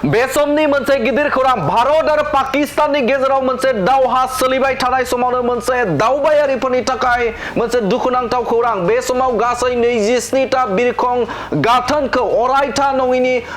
बे समनि मोनसे गिदिर खौरां भारत आरो पाकिस्ताननि गेजेराव मोनसे दावहा सोलिबाय थानाय समावनो मोनसे दावबायारिफोरनि थाखाय मोनसे दुखुनांथाव खौरां बे समाव गासै 27टा बिरखं गाथोनखौ अरायथा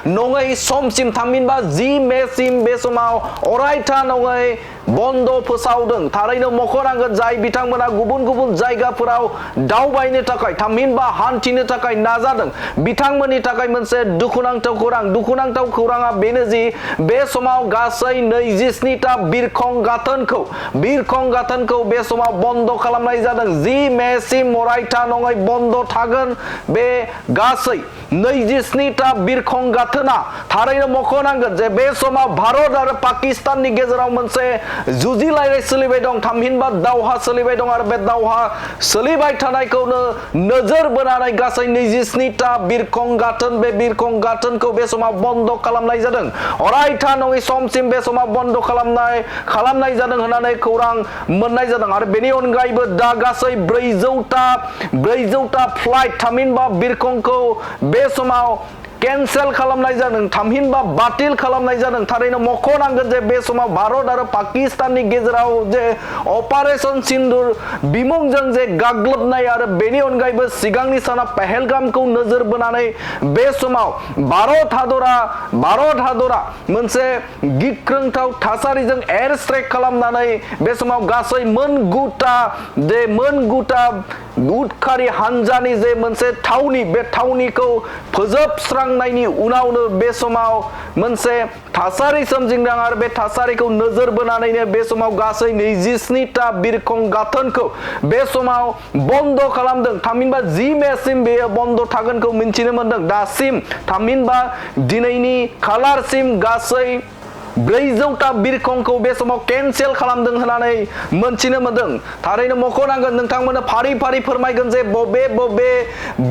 नङै समसिम थामहिनबा 10 मेसिम बे समाव अरायथा नङै बन्द फोसावदों थारैनो मख'नांगोन जाय बिथांमोना गुबुन गुबुन जायगाफोराव दावबायनो थाखाय थामहिनबा हान्थिनो थाखाय नाजादों बिथांमोननि थाखाय मोनसे दुखुनांथाव खौराङा बेनो जि बे समाव गासै 27टा बिरखं गाथोनखौ बे समाव बन्द खालामनाय जादों 10 मेसिम अरायथा नङै बन्द थागोन बे गासै 27टा बिरखं गाथोना थारैनो मख'नांगोन जे बे समाव भारत आरो पाकिस्ताननि गेजेराव मोनसे जुजिलायनाय सोलिबाय दं थामहिनबा दावहा सोलिबाय दं आरो बे दावहा सोलिबाय थानायखौनो नोजोर बोनानै गासै 27टा बिरखं गाथोन बे बिरखं गाथोनखौ बे समाव बन्द खालामनाय जादों अरायथा नङै समसिम बे समाव बन्द खालामनाय जादों होननानै खौरां मोननाय जादों आरो बेनि अनगायैबो दा गासै 400टा फ्लाइट थामहिनबा बिरखंखौ बे समाव कैंसेल खालामनाय जादों थामहिनबा बातिल खालामनाय जादों थारैनो मख'नांगोन जे बे समाव भारत आरो पाकिस्ताननि गेजेराव जे अपारेशन सिंदूर बिमुंजों जे गाग्लोबनाय आरो बेनि अनगायैबो सिगांनि सानाव पहलगामखौ नोजोर बोनानै बे समाव भारत हादरा मोनसे गिख्रंथाव थासारिजों एयार स्ट्राइक खालामनानै बे समाव गासै मोन गुटा उदखारि हानजानि जे मोनसे थावनि बे थावनिखौ फोजोबस्रांनायनि उनावनो बे समाव मोनसे थासारि सोमजिदों आरो बे थासारिखौ नोजोर बोनानैनो बे समाव गासै 27टा बिरखं गाथोनखौ बे समाव बन्द खालामदों थामहिनबा 10 मेसिम बेयो बन्द थागोनखौ मिन्थिनो मोनदों दासिम थामहिनबा दिनैनि खालारसिम गासै 400टा बिरखंखौ बे समाव कैंसेल खालामदों होननानै मोनथिनो मोनदों थारैनो मख'नांगोन नोंथांमोननो फारि फारि फोरमायगोन जे बबे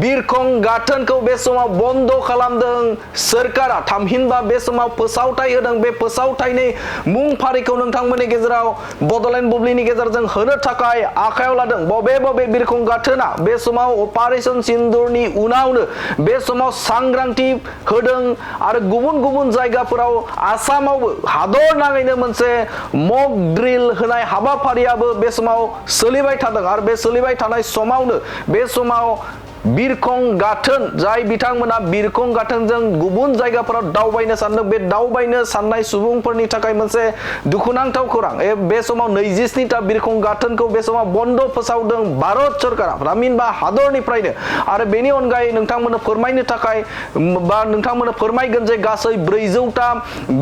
बिरखं गाथोनखौ बे समाव बन्द खालामदों सोरखारा थामहिनबा बे समाव फोसावथाय होदों बे फोसावथायनि मुं फारिखौ नोंथांमोननि गेजेराव बड'लेण्ड बुब्लिनि गेजेरजों होनो थाखाय आखायाव लादों बबे बिरखं गाथोना बे समाव अपारेशन सिंदूरनि उनावनो बे समाव सांग्रांथि होदों आरो गुबुन जायगाफोराव आसामावबो हादर नाङैनो मोनसे मक ड्रिल होनाय हाबाफारियाबो बे समाव सोलिबाय थादों आरो बे सोलिबाय थानाय समावनो बे समाव बिरखं गाथोन जाय बिथांमोना बिरखं गाथोनजों गुबुन जायगाफोराव दावबायनो सानदों बे दावबायनो साननाय सुबुंफोरनि थाखाय मोनसे दुखुनांथाव खौरां बे समाव 27टा बिरखं गाथोनखौ बे समाव बन्द फोसावदों भारत सरकारा थामहिनबा हादरनिफ्रायनो आरो बेनि अनगायै नोंथांमोननो फोरमायनो थाखाय बा नोंथांमोननो फोरमायगोन जे गासै 400टा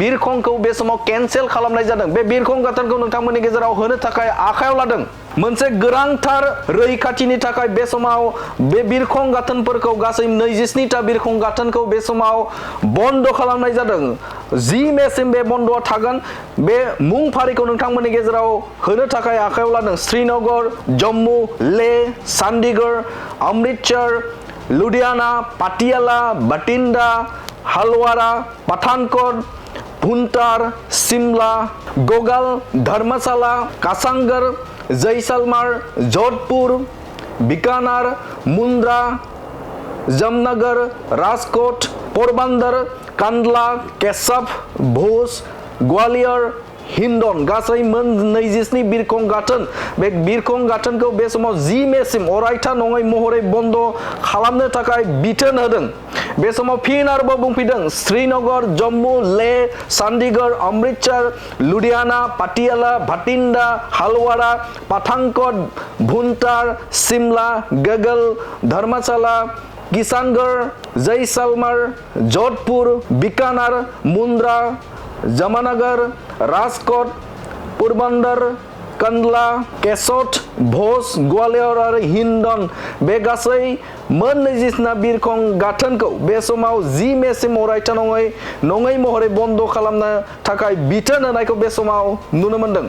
बिरखंखौ बे समाव कैंसेल खालामनाय जादों बे बिरखं गाथोनखौ नोंथांमोननि गेजेराव होनो थाखाय आखायाव लादों मोनसे गोनांथार रैखाथिनि थाखाय बे समाव बे बिरखं गाथोनफोरखौ गासै 27टा बिरखं गाथोनखौ बे समाव बन्द खालामनाय जादों 10 मेसिम बे बन्दआ थागोन बे मुं फारिखौ नोंथांमोननि गेजेराव होनो थाखाय आखायाव लादों श्रीनगर जम्मू लेह चंडीगढ़ अमृतसर लुधियाना पाटियाला बठिंडा हल्द्वारा पठानकोट भुंटार शिमला गोगाल धर्मशाला कासांगर जैसलमेर जोधपुर बीकानेर मुंद्रा जामनगर राजकोट पोरबंदर कंडला केशव भोज ग्वालियर हिंडन गासै मोन 27 बिरखं गाथोन बे बिरखं गाथोनखौ बे समाव 10 मेसिम अरायथा नङै महरै बन्द खालामनो थाखाय बिथोन होदों बे समाव फिन आरोबाव बुंफिनदों श्रीनगर जम्मू लेह चंडीगढ़ अमृतसर लुधियाना पाटियाला बठिंडा हल्द्वारा पठानकोट भुंटार शिमला गगल धर्मशाला किशनगढ़ जैसलमेर जोधपुर बीकानेर मुंद्रा जामनगर राजकोट पोरबंदर कंडला केशोद भोज ग्वालियर और हिंडन बे गासै मोन 27 बिरखं गाथोनखौ बे समाव 10 मेसिम अरायथा नङै महरै बन्द खालामनो थाखाय बिथोन होनायखौ बे समाव नुनो मोनदों।